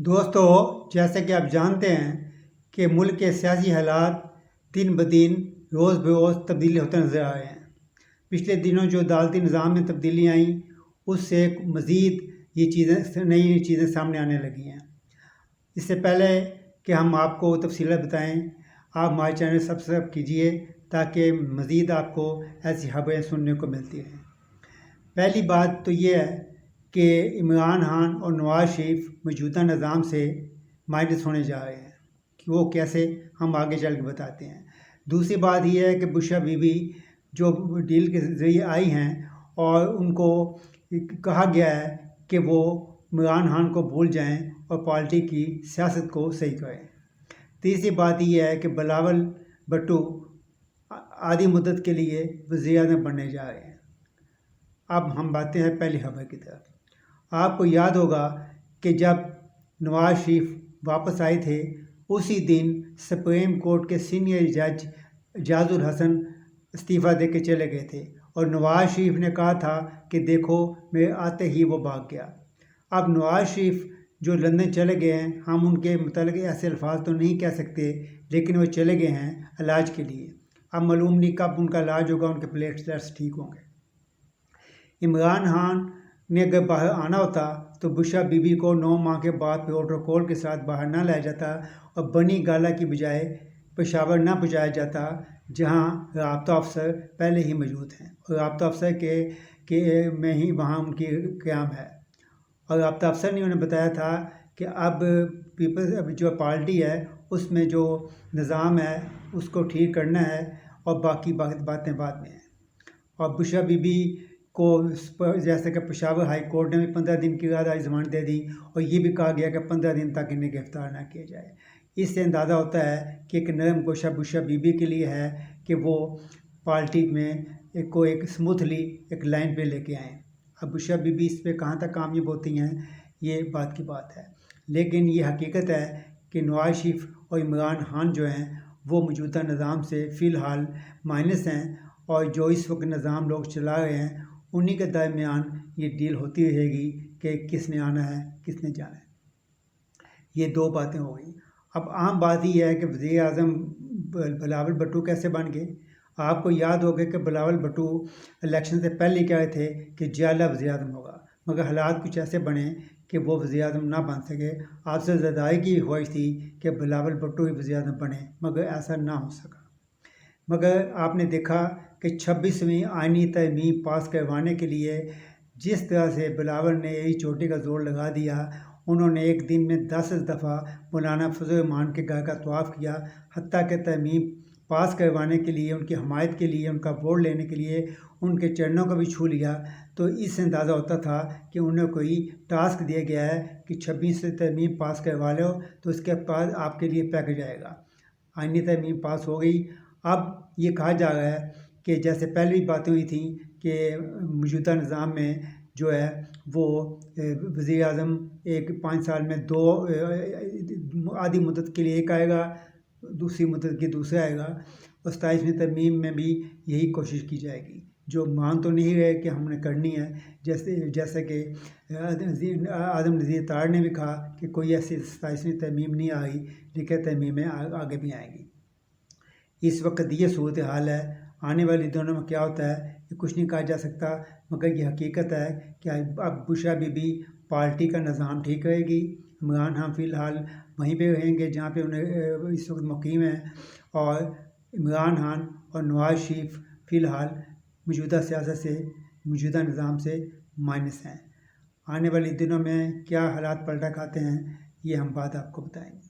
دوستو، جیسے کہ آپ جانتے ہیں کہ ملک کے سیاسی حالات دن بدن روز بروز تبدیل ہوتے نظر آ رہے ہیں۔ پچھلے دنوں جو عدالتی نظام میں تبدیلیاں آئیں اس سے مزید یہ نئی چیزیں سامنے آنے لگی ہیں۔ اس سے پہلے کہ ہم آپ کو تفصیلات بتائیں، آپ ہمارے چینل سبسکرائب کیجئے تاکہ مزید آپ کو ایسی خبریں سننے کو ملتی رہیں۔ پہلی بات تو یہ ہے کہ عمران خان اور نواز شریف موجودہ نظام سے مائنس ہونے جا رہے ہیں، کہ وہ کیسے ہم آگے چل کے بتاتے ہیں۔ دوسری بات یہ ہے کہ بشرا بی بی جو ڈیل کے ذریعے آئی ہیں اور ان کو کہا گیا ہے کہ وہ عمران خان کو بھول جائیں اور پارٹی کی سیاست کو صحیح کریں۔ تیسری بات یہ ہے کہ بلاول بھٹو آدھی مدت کے لیے وزیر اعظم بننے جا رہے ہیں۔ اب ہم باتیں ہیں پہلی خبر کی طرف۔ آپ کو یاد ہوگا کہ جب نواز شریف واپس آئے تھے اسی دن سپریم کورٹ کے سینئر جج اعجاز الحسن استعفیٰ دے کے چلے گئے تھے اور نواز شریف نے کہا تھا کہ دیکھو میں آتے ہی وہ بھاگ گیا۔ اب نواز شریف جو لندن چلے گئے ہیں، ہم ان کے متعلق ایسے الفاظ تو نہیں کہہ سکتے، لیکن وہ چلے گئے ہیں علاج کے لیے۔ اب معلوم نہیں کب ان کا علاج ہوگا، ان کے پلیٹلیٹس ٹھیک ہوں گے۔ عمران خان نے اگر باہر آنا ہوتا تو بشرا بی بی کو 9 ماہ کے بعد پروٹوکول کے ساتھ باہر نہ لایا جاتا اور بنی گالہ کی بجائے پشاور نہ پہنچایا جاتا، جہاں رابطہ افسر پہلے ہی موجود ہیں اور رابطہ افسر کے میں ہی وہاں ان کی قیام ہے۔ اور رابطہ افسر نے انہیں بتایا تھا کہ اب پیپلز جو پارٹی ہے اس میں جو نظام ہے اس کو ٹھیک کرنا ہے اور باقی باتیں بعد میں ہیں۔ اور بشرا بی بی کو جیسے کہ پشاور ہائی کورٹ نے بھی 15 دن کی رہائی ضمانت دے دی اور یہ بھی کہا گیا کہ 15 دن تک انہیں گرفتار نہ کیا جائے۔ اس سے اندازہ ہوتا ہے کہ ایک نرم گوشہ بشرا بی بی کے لیے ہے کہ وہ پارٹی میں ایک اسموتھلی ایک لائن پہ لے کے آئیں۔ اب بشرا بی بی اس پہ کہاں تک کامیاب ہوتی ہیں یہ بات کی بات ہے، لیکن یہ حقیقت ہے کہ نواز شریف اور عمران خان جو ہیں وہ موجودہ نظام سے فی الحال مائنس ہیں، اور جو اس وقت نظام لوگ چلا رہے ہیں انہی کے درمیان یہ ڈیل ہوتی رہے گی کہ کس نے آنا ہے کس نے جانا ہے۔ یہ دو باتیں ہو گئیں۔ اب عام بات یہ ہے کہ وزیر اعظم بلاول بھٹو کیسے بن گئے۔ آپ کو یاد ہوگا کہ بلاول بھٹو الیکشن سے پہلے کہہ رہے تھے کہ جیالہ وزیر اعظم ہوگا، مگر حالات کچھ ایسے بنے کہ وہ وزیر اعظم نہ بن سکے۔ آصف زرداری کی خواہش تھی کہ بلاول بھٹو ہی وزیر اعظم بنے، مگر ایسا نہ ہو سکا۔ مگر آپ نے دیکھا کہ 26ویں آئینی ترمیم پاس کروانے کے لیے جس طرح سے بلاول نے یہی چوٹی کا زور لگا دیا، انہوں نے ایک دن میں 10 دفعہ مولانا فضل الرحمان کے گھر کا طواف کیا، حتیٰ کہ ترمیم پاس کروانے کے لیے ان کی حمایت کے لیے ان کا ووٹ لینے کے لیے ان کے چرنوں کو بھی چھو لیا۔ تو اس سے اندازہ ہوتا تھا کہ انہیں کوئی ٹاسک دیا گیا ہے کہ 26 ترمیم پاس کروا لو تو اس کے بعد آپ کے لیے پیکج آئے گا۔ آئینی ترمیم پاس ہو گئی۔ اب یہ کہا جا رہا ہے کہ جیسے پہلے بھی باتیں ہوئی تھیں کہ موجودہ نظام میں جو ہے وہ وزیر اعظم 5 سال میں 2 آدھی مدت کے لیے ایک آئے گا، دوسری مدت کے دوسرا آئے گا، اور 27ویں ترمیم میں بھی یہی کوشش کی جائے گی، جو مان تو نہیں رہے کہ ہم نے کرنی ہے، جیسے کہ اعظم نذیر تار نے بھی کہا کہ کوئی ایسی 27ویں ترمیم نہیں آئی، لیکن ترمیمیں آگے بھی آئیں گی۔ اس وقت یہ صورتحال ہے، آنے والی دنوں میں کیا ہوتا ہے یہ کچھ نہیں کہا جا سکتا، مگر یہ حقیقت ہے کہ اب بشرا بی بی پارٹی کا نظام ٹھیک رہے گی۔ عمران خان فی الحال وہیں پہ رہیں گے جہاں پہ انہیں اس وقت مقیم ہیں، اور عمران خان اور نواز شریف فی الحال موجودہ سیاست سے موجودہ نظام سے مائنس ہیں۔ آنے والی دنوں میں کیا حالات پلٹا کھاتے ہیں یہ ہم بات آپ کو بتائیں گے۔